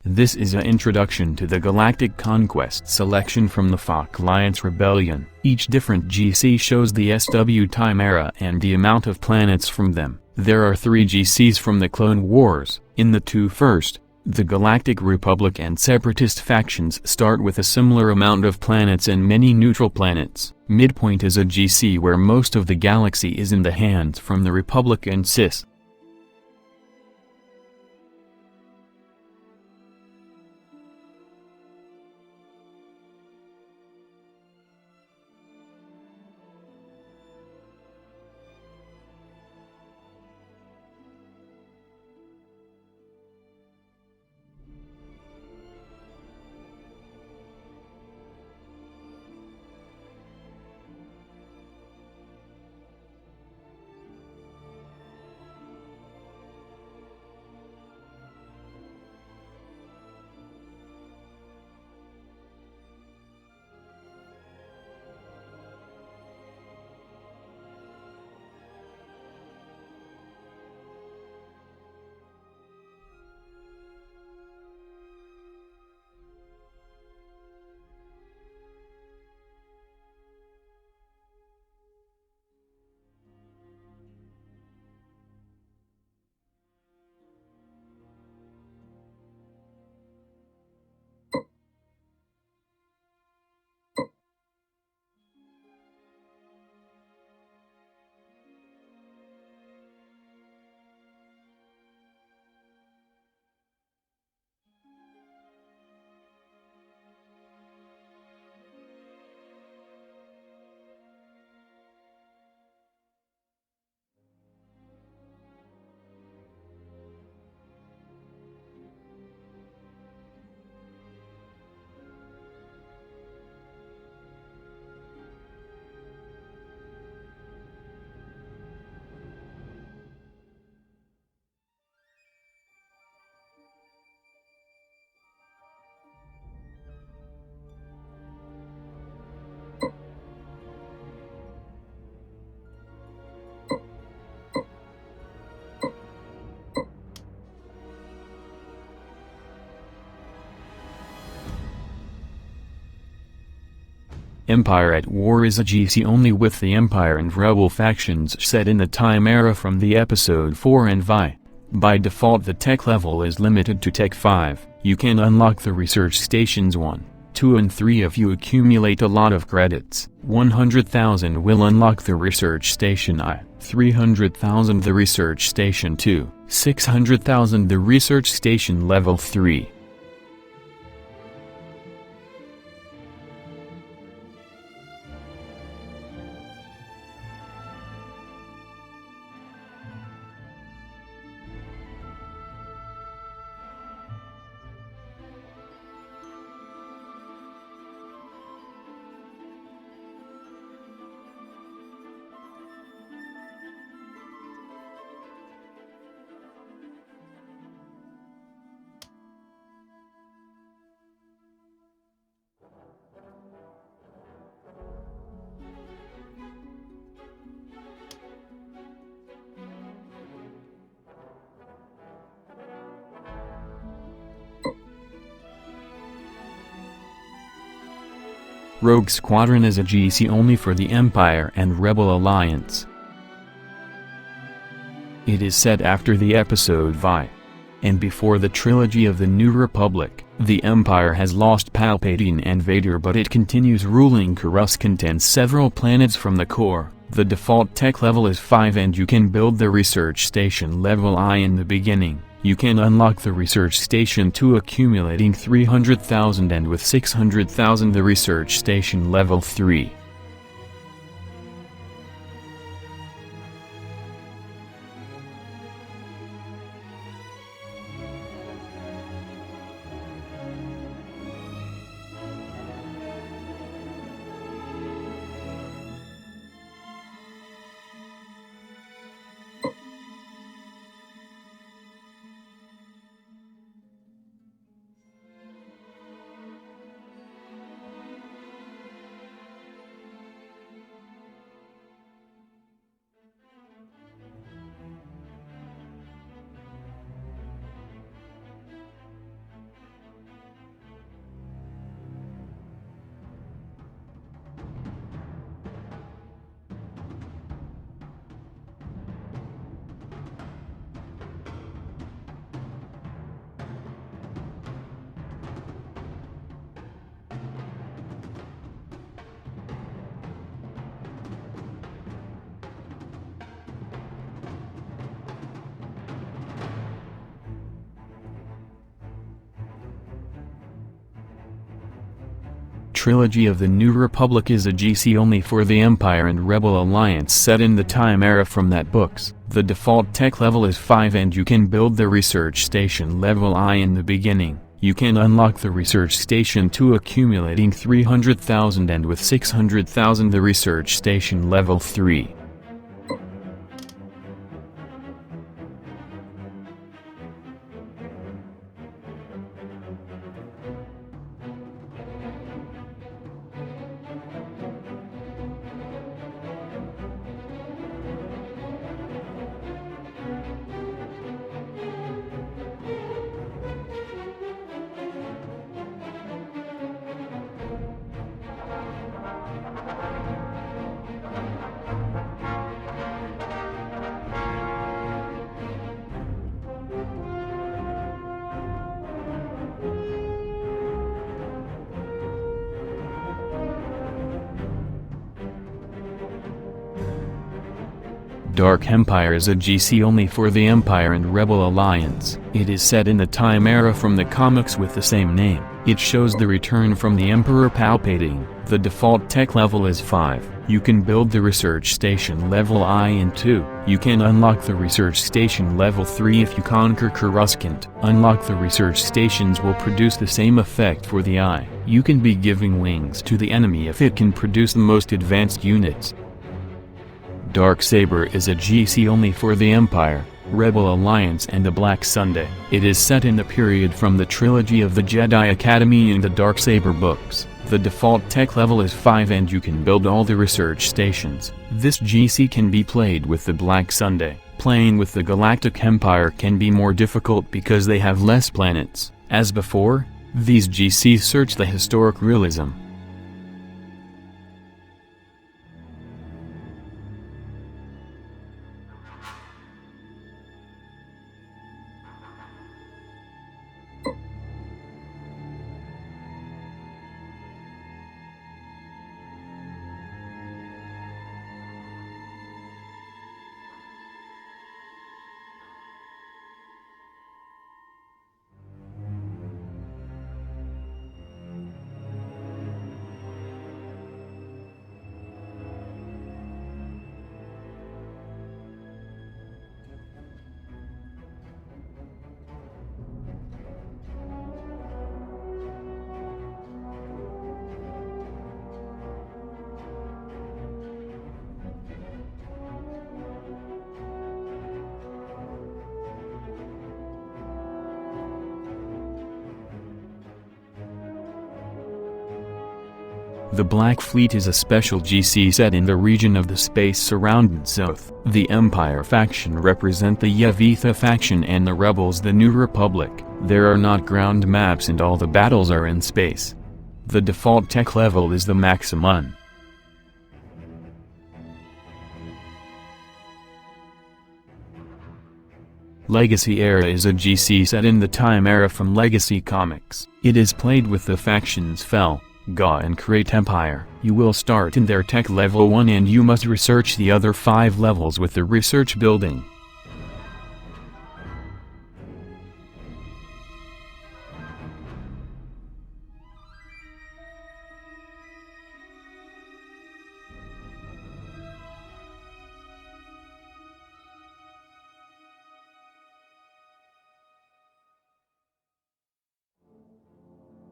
This is an introduction to the Galactic Conquest selection from the FOC Alliance Rebellion. Each different GC shows the SW time era and the amount of planets from them. There are 3 GCs from the Clone Wars. In the 2 first, the Galactic Republic and Separatist factions start with a similar amount of planets and many neutral planets. Midpoint is a GC where most of the galaxy is in the hands from the Republic and Cis. Empire at War is a GC only with the Empire and Rebel factions set in the time era from the Episode 4 and Vi. By default the tech level is limited to Tech 5, you can unlock the research stations 1, 2 and 3 if you accumulate a lot of credits. 100,000 will unlock the research station I, 300,000 the research station 2, 600,000 the research station level 3. Rogue Squadron is a GC only for the Empire and Rebel Alliance. It is set after the episode Vi. And before the trilogy of the New Republic. The Empire has lost Palpatine and Vader but it continues ruling. Coruscant contains several planets from the core. The default tech level is 5 and you can build the research station level I in the beginning. You can unlock the research station 2 accumulating 300,000 and with 600,000 the research station level 3. Trilogy of the New Republic is a GC only for the Empire and Rebel Alliance set in the time era from that books. The default tech level is 5 and you can build the research station level I in the beginning. You can unlock the research station to accumulating 300,000 and with 600,000 the research station level 3. Dark Empire is a GC only for the Empire and Rebel Alliance. It is set in the time era from the comics with the same name. It shows the return from the Emperor Palpatine. The default tech level is 5. You can build the research station level I and 2. You can unlock the research station level 3 if you conquer Coruscant. Unlock the research stations will produce the same effect for the I. You can be giving wings to the enemy if it can produce the most advanced units. Dark Saber is a GC only for the Empire, Rebel Alliance and the Black Sunday. It is set in the period from the Trilogy of the Jedi Academy in the Dark Saber books. The default tech level is 5 and you can build all the research stations. This GC can be played with the Black Sunday. Playing with the Galactic Empire can be more difficult because they have less planets. As before, these GCs search the historic realism. The Black Fleet is a special GC set in the region of the space surrounded Zoth. The Empire faction represent the Yavitha faction and the Rebels the New Republic. There are not ground maps and all the battles are in space. The default tech level is the maximum. Legacy Era is a GC set in the time era from Legacy Comics. It is played with the factions Fel, Ga and Crate Empire. You will start in their tech level 1 and you must research the other 5 levels with the research building.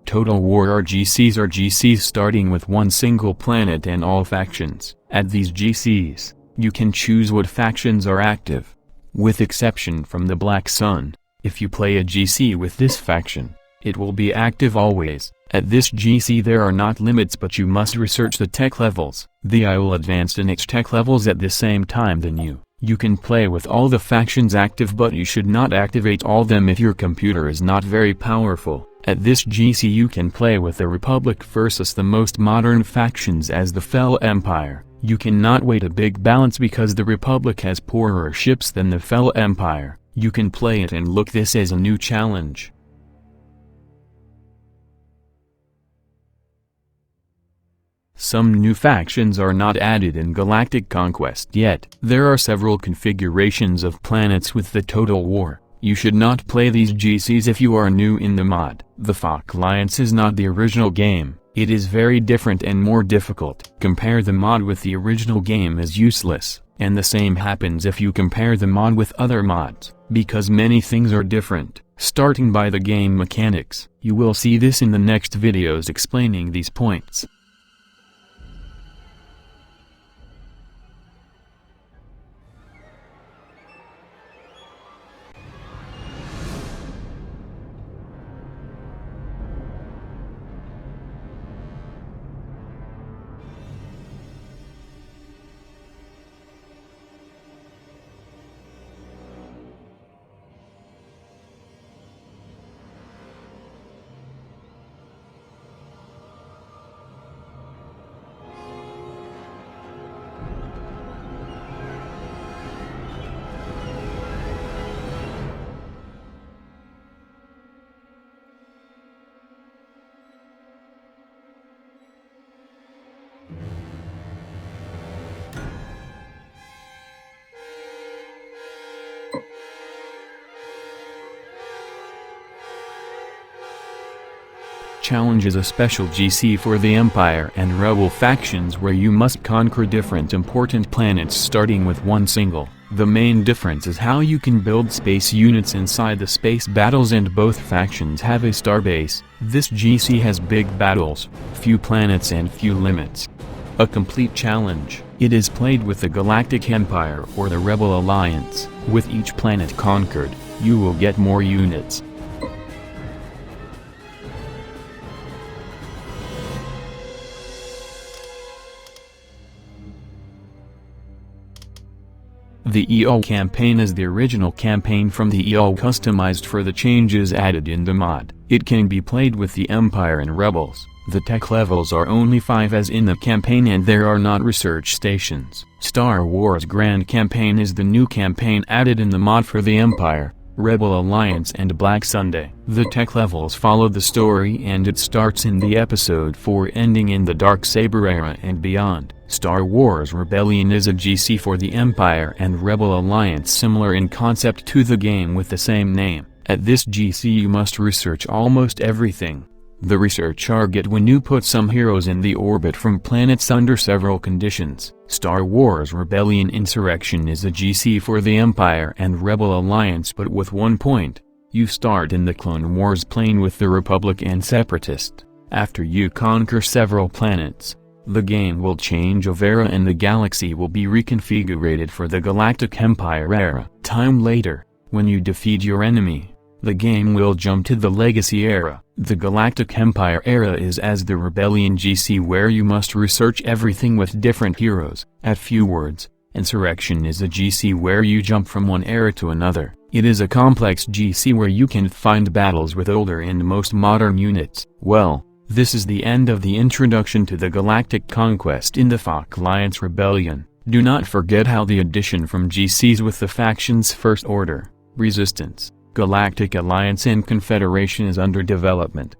Total War RGCs are GCs starting with one single planet and all factions. At these GCs, you can choose what factions are active. With exception from the Black Sun, if you play a GC with this faction, it will be active always. At this GC there are not limits but you must research the tech levels. The I will advance in its tech levels at the same time than you. You can play with all the factions active but you should not activate all them if your computer is not very powerful. At this GC you can play with the Republic versus the most modern factions as the Fel Empire. You cannot wait a big balance because the Republic has poorer ships than the Fel Empire. You can play it and look this as a new challenge. Some new factions are not added in Galactic Conquest yet. There are several configurations of planets with the Total War. You should not play these GCs if you are new in the mod. The FOC Alliance is not the original game. It is very different and more difficult. Compare the mod with the original game is useless, and the same happens if you compare the mod with other mods, because many things are different, starting by the game mechanics. You will see this in the next videos explaining these points. Challenge is a special GC for the Empire and Rebel factions where you must conquer different important planets starting with one single. The main difference is how you can build space units inside the space battles, and both factions have a starbase. This GC has big battles, few planets and few limits. A complete challenge. It is played with the Galactic Empire or the Rebel Alliance. With each planet conquered, you will get more units. The EAW campaign is the original campaign from the EAW, customized for the changes added in the mod. It can be played with the Empire and Rebels. The tech levels are only 5 as in the campaign, and there are not research stations. Star Wars Grand Campaign is the new campaign added in the mod for the Empire, Rebel Alliance and Black Sunday. The tech levels follow the story, and it starts in the episode 4 ending in the Dark Saber era and beyond. Star Wars Rebellion is a GC for the Empire and Rebel Alliance, similar in concept to the game with the same name. At this GC you must research almost everything. The research are get when you put some heroes in the orbit from planets under several conditions. Star Wars Rebellion Insurrection is a GC for the Empire and Rebel Alliance, but with one point. You start in the Clone Wars plane with the Republic and Separatist. After you conquer several planets, the game will change of era and the galaxy will be reconfigured for the Galactic Empire era. Time later, when you defeat your enemy, the game will jump to the Legacy era. The Galactic Empire era is as the Rebellion GC, where you must research everything with different heroes. At few words, Insurrection is a GC where you jump from one era to another. It is a complex GC where you can find battles with older and most modern units. Well, this is the end of the introduction to the Galactic Conquest in the FOC Alliance Rebellion. Do not forget how the addition from GCs with the factions First Order, Resistance, Galactic Alliance and Confederation is under development.